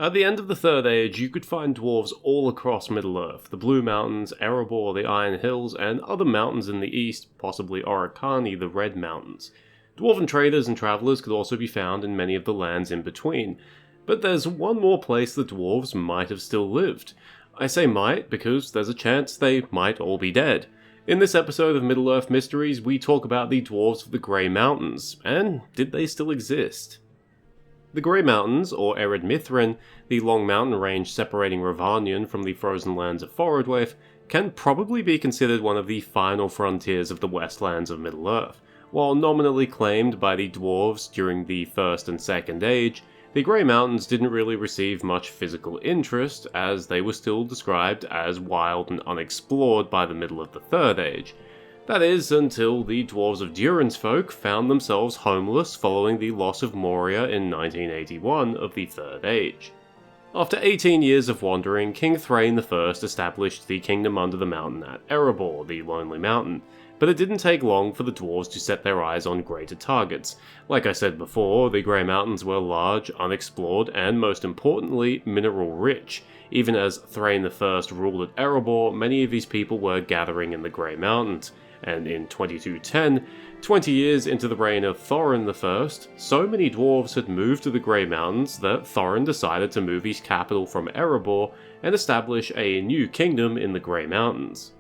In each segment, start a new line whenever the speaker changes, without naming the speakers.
At the end of the Third Age, you could find dwarves all across Middle-earth, the Blue Mountains, Erebor, the Iron Hills, and other mountains in the east, possibly Orokani, the Red Mountains. Dwarven traders and travellers could also be found in many of the lands in between, but there's one more place the dwarves might have still lived. I say might because there's a chance they might all be dead. In this episode of Middle-earth Mysteries, we talk about the dwarves of the Grey Mountains, and did they still exist? The Grey Mountains, or Ered Mithrin, the long mountain range separating Ravanian from the frozen lands of Forodwaith, can probably be considered one of the final frontiers of the Westlands of Middle-earth. While nominally claimed by the dwarves during the First and Second Age, the Grey Mountains didn't really receive much physical interest, as they were still described as wild and unexplored by the middle of the Third Age. That is, until the Dwarves of Durin's folk found themselves homeless following the loss of Moria in 1981 of the Third Age. After 18 years of wandering, King Thrain I established the kingdom under the mountain at Erebor, the Lonely Mountain, but it didn't take long for the dwarves to set their eyes on greater targets. Like I said before, the Grey Mountains were large, unexplored, and most importantly, mineral-rich. Even as Thrain I ruled at Erebor, many of his people were gathering in the Grey Mountains. And in 2210, 20 years into the reign of Thorin I, so many dwarves had moved to the Grey Mountains that Thorin decided to move his capital from Erebor and establish a new kingdom in the Grey Mountains.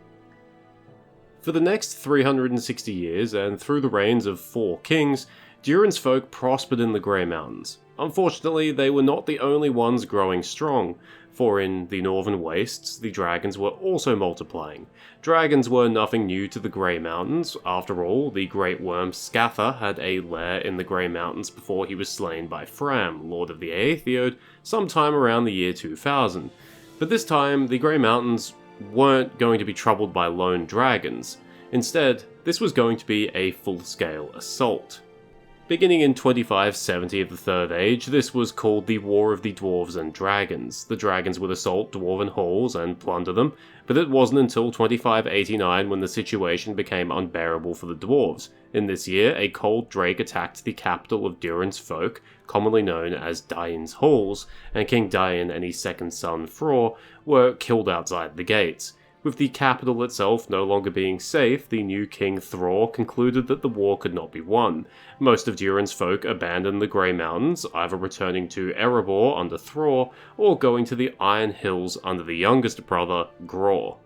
For the next 360 years, and through the reigns of 4 kings, Durin's folk prospered in the Grey Mountains. Unfortunately, they were not the only ones growing strong, for in the Northern Wastes, the dragons were also multiplying. Dragons were nothing new to the Grey Mountains. After all, the great worm Scatha had a lair in the Grey Mountains before he was slain by Fram, Lord of the Aethiod, sometime around the year 2000. But this time, the Grey Mountains weren't going to be troubled by lone dragons. Instead, this was going to be a full-scale assault. Beginning in 2570 of the Third Age, this was called the War of the Dwarves and Dragons. The dragons would assault dwarven halls and plunder them, but it wasn't until 2589 when the situation became unbearable for the dwarves. In this year, a cold drake attacked the capital of Durin's folk, commonly known as Dain's Halls, and King Dain and his second son, Fror, were killed outside the gates. With the capital itself no longer being safe, the new King Thror concluded that the war could not be won. Most of Durin's folk abandoned the Grey Mountains, either returning to Erebor under Thror, or going to the Iron Hills under the youngest brother, Gror.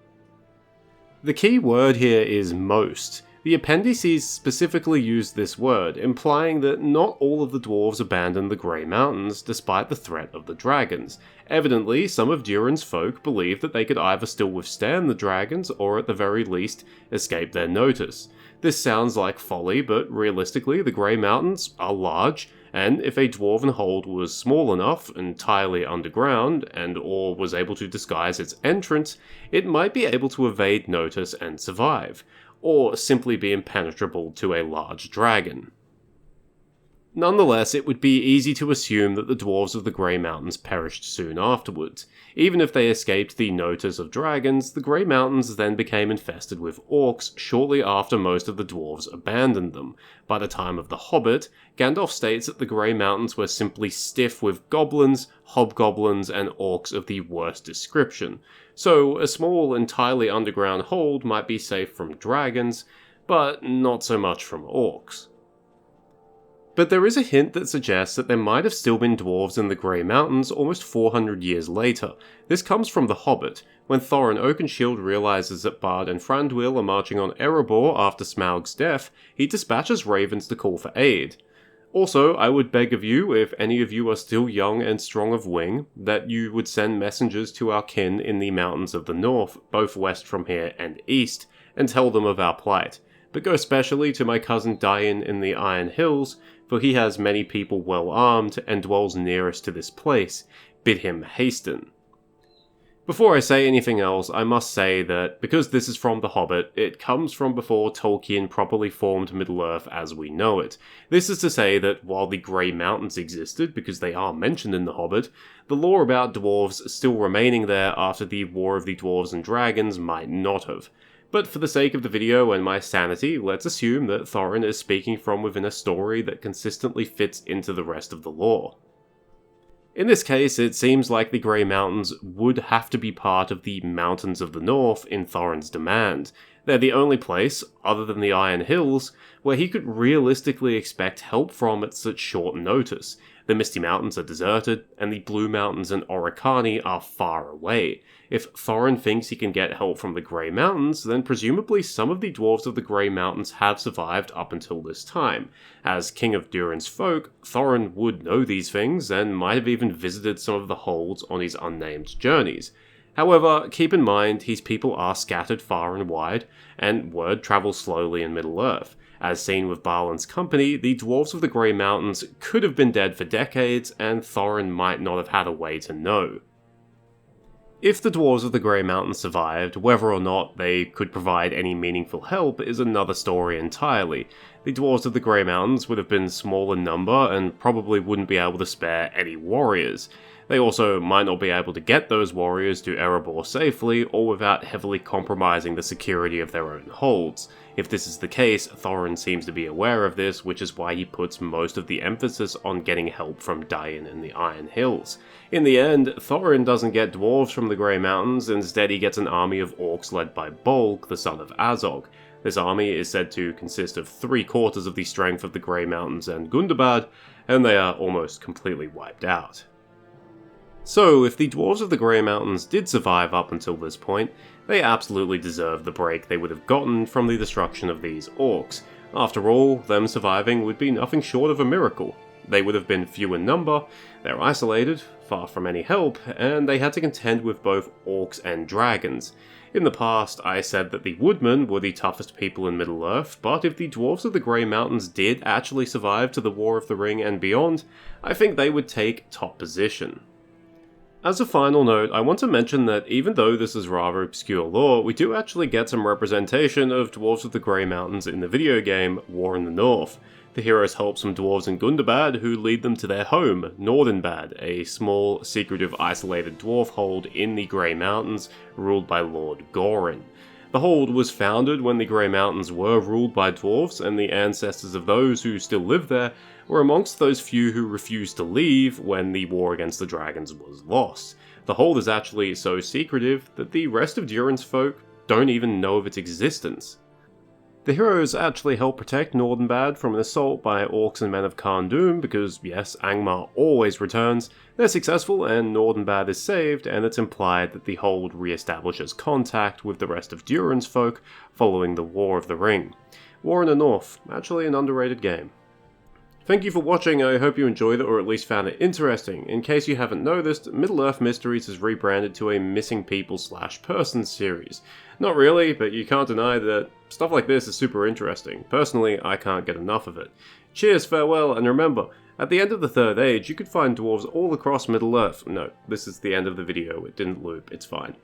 The key word here is most. The appendices specifically use this word, implying that not all of the dwarves abandoned the Grey Mountains despite the threat of the dragons. Evidently, some of Durin's folk believed that they could either still withstand the dragons or at the very least escape their notice. This sounds like folly, but realistically the Grey Mountains are large, and if a dwarven hold was small enough, entirely underground, and or was able to disguise its entrance, it might be able to evade notice and survive, or simply be impenetrable to a large dragon. Nonetheless, it would be easy to assume that the dwarves of the Grey Mountains perished soon afterwards. Even if they escaped the notice of dragons, the Grey Mountains then became infested with orcs shortly after most of the dwarves abandoned them. By the time of The Hobbit, Gandalf states that the Grey Mountains were simply stiff with goblins, hobgoblins, and orcs of the worst description. So a small, entirely underground hold might be safe from dragons, but not so much from orcs. But there is a hint that suggests that there might have still been dwarves in the Grey Mountains almost 400 years later. This comes from The Hobbit. When Thorin Oakenshield realizes that Bard and Thranduil are marching on Erebor after Smaug's death, he dispatches ravens to call for aid. Also, I would beg of you, if any of you are still young and strong of wing, that you would send messengers to our kin in the mountains of the north, both west from here and east, and tell them of our plight. But go specially to my cousin Dain in the Iron Hills, for he has many people well armed and dwells nearest to this place. Bid him hasten. Before I say anything else, I must say that because this is from The Hobbit, it comes from before Tolkien properly formed Middle-earth as we know it. This is to say that while the Grey Mountains existed, because they are mentioned in The Hobbit, the lore about dwarves still remaining there after the War of the Dwarves and Dragons might not have. But for the sake of the video and my sanity, let's assume that Thorin is speaking from within a story that consistently fits into the rest of the lore. In this case, it seems like the Grey Mountains would have to be part of the Mountains of the North in Thorin's demand. They're the only place, other than the Iron Hills, where he could realistically expect help from at such short notice. The Misty Mountains are deserted, and the Blue Mountains and Oricani are far away. If Thorin thinks he can get help from the Grey Mountains, then presumably some of the Dwarves of the Grey Mountains have survived up until this time. As King of Durin's folk, Thorin would know these things, and might have even visited some of the holds on his unnamed journeys. However, keep in mind his people are scattered far and wide, and word travels slowly in Middle-earth. As seen with Balin's company, the Dwarves of the Grey Mountains could have been dead for decades, and Thorin might not have had a way to know. If the Dwarves of the Grey Mountains survived, whether or not they could provide any meaningful help is another story entirely. The Dwarves of the Grey Mountains would have been small in number, and probably wouldn't be able to spare any warriors. They also might not be able to get those warriors to Erebor safely, or without heavily compromising the security of their own holds. If this is the case, Thorin seems to be aware of this, which is why he puts most of the emphasis on getting help from Dain and the Iron Hills. In the end, Thorin doesn't get dwarves from the Grey Mountains, instead he gets an army of orcs led by Bolg, the son of Azog. This army is said to consist of 3/4 of the strength of the Grey Mountains and Gundabad, and they are almost completely wiped out. So, if the Dwarves of the Grey Mountains did survive up until this point, they absolutely deserve the break they would have gotten from the destruction of these orcs. After all, them surviving would be nothing short of a miracle. They would have been few in number, they're isolated, far from any help, and they had to contend with both orcs and dragons. In the past, I said that the Woodmen were the toughest people in Middle-earth, but if the Dwarves of the Grey Mountains did actually survive to the War of the Ring and beyond, I think they would take top position. As a final note, I want to mention that even though this is rather obscure lore, we do actually get some representation of Dwarves of the Grey Mountains in the video game War in the North. The heroes help some dwarves in Gundabad who lead them to their home, Nordenbad, a small, secretive, isolated dwarf hold in the Grey Mountains ruled by Lord Gorin. The hold was founded when the Grey Mountains were ruled by dwarves, and the ancestors of those who still live there were amongst those few who refused to leave when the war against the dragons was lost. The hold is actually so secretive that the rest of Durin's folk don't even know of its existence. The heroes actually help protect Nordenbad from an assault by orcs and men of Karndum because, yes, Angmar always returns. They're successful and Nordenbad is saved, and it's implied that the hold re-establishes contact with the rest of Durin's folk following the War of the Ring. War in the North, actually an underrated game. Thank you for watching, I hope you enjoyed it or at least found it interesting. In case you haven't noticed, Middle-earth Mysteries is rebranded to a Missing People/Persons series. Not really, but you can't deny that stuff like this is super interesting. Personally, I can't get enough of it. Cheers, farewell, and remember, at the end of the Third Age, you could find dwarves all across Middle-earth. No, this is the end of the video, it didn't loop, it's fine.